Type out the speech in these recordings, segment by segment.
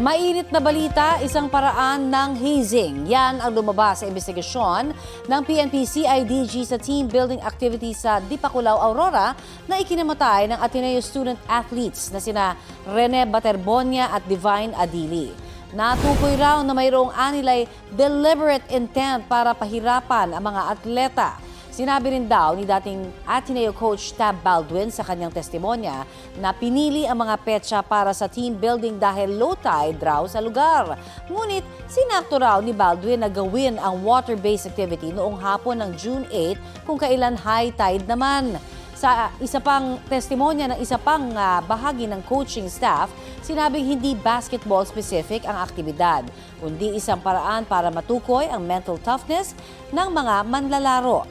Mainit na balita, isang paraan ng hazing. Yan ang lumabas sa investigasyon ng PNP-CIDG sa team building activity sa Dipakulaw, Aurora na ikinamatay ng Ateneo student athletes na sina Rene Baterbonia at Divine Adili. Natukoy raw na mayroong anilay deliberate intent para pahirapan ang mga atleta. Sinabi rin daw ni dating Ateneo coach Tab Baldwin sa kanyang testimonya na pinili ang mga petsa para sa team building dahil low tide raw sa lugar. Ngunit sinakto raw ni Baldwin na gawin ang water-based activity noong hapon ng June 8 kung kailan high tide naman. Sa isa pang testimonya ng isa pang bahagi ng coaching staff, sinabing hindi basketball specific ang aktibidad, kundi isang paraan para matukoy ang mental toughness ng mga manlalaro.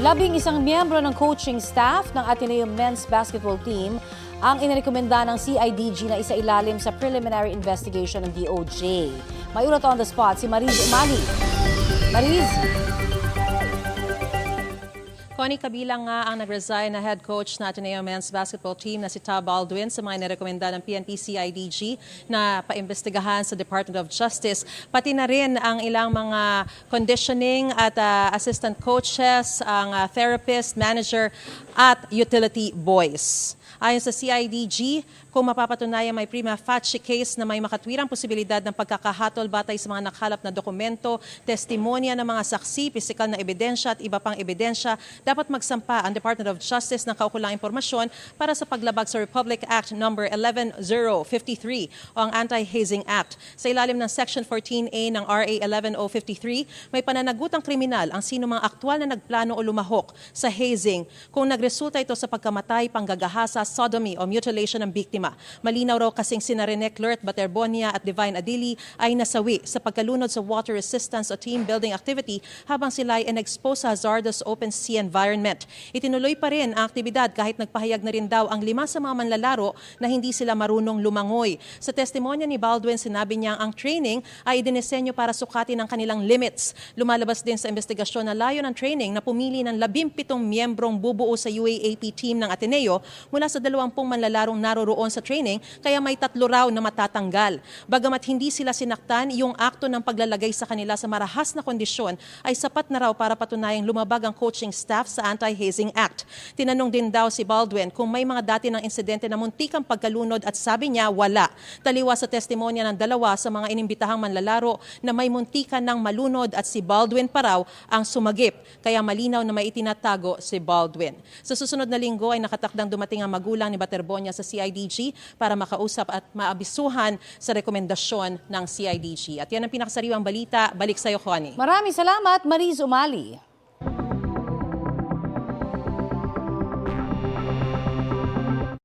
11 miyembro ng coaching staff ng Ateneo men's basketball team ang inirekomenda ng CIDG na isailalim sa preliminary investigation ng DOJ. May ulat on the spot si Mariz Umali. Mariz? Connie, kabilang nga ang nag-resign na head coach na Ateneo men's basketball team na si Tab Baldwin sa mga nirekomenda ng PNP-CIDG na paimbestigahan sa Department of Justice. Pati na rin ang ilang mga conditioning at assistant coaches, ang therapist, manager at utility boys. Ayon sa CIDG, kung mapapatunayan may prima facie case na may makatwirang posibilidad ng pagkakahatol batay sa mga nakalap na dokumento, testimonya ng mga saksi, pisikal na ebidensya at iba pang ebidensya, dapat magsampa ang Department of Justice ng kaukulang impormasyon para sa paglabag sa Republic Act No. 11053 o ang Anti-Hazing Act. Sa ilalim ng Section 14A ng RA 11053, may pananagutang kriminal ang sino mga aktwal na nagplano o lumahok sa hazing kung nagresulta ito sa pagkamatay, panggagahasa, sodomy o mutilation ng biktima. Malinaw raw kasing sina Rene Baterbonia at Divine Adili ay nasawi sa pagkalunod sa water resistance o team building activity habang sila ay in-expose sa hazardous open sea environment. Itinuloy pa rin ang aktibidad kahit nagpahayag na rin daw ang 5 sa mga manlalaro na hindi sila marunong lumangoy. Sa testimonya ni Baldwin, sinabi niya ang training ay dinisenyo para sukatin ang kanilang limits. Lumalabas din sa investigasyon na layo ng training na pumili ng 17 miyembrong bubuo sa UAAP team ng Ateneo mula sa 20 manlalarong naroroon sa training, kaya may 3 raw na matatanggal. Bagamat hindi sila sinaktan, yung akto ng paglalagay sa kanila sa marahas na kondisyon ay sapat na raw para patunayang lumabag ang coaching staff sa Anti-Hazing Act. Tinanong din daw si Baldwin kung may mga dati ng insidente na muntikang pagkalunod at sabi niya wala. Taliwa sa testimonya ng 2 sa mga inimbitahang manlalaro na may muntikan ng malunod at si Baldwin pa raw ang sumagip. Kaya malinaw na may itinatago si Baldwin. Sa susunod na linggo ay nakatakdang dumating ang magulang ni Baterbonia sa CIDG para makausap at maabisuhan sa rekomendasyon ng CIDG. At yan ang pinakasariwang balita. Balik sa iyo, Connie. Maraming salamat, Mariz Umali.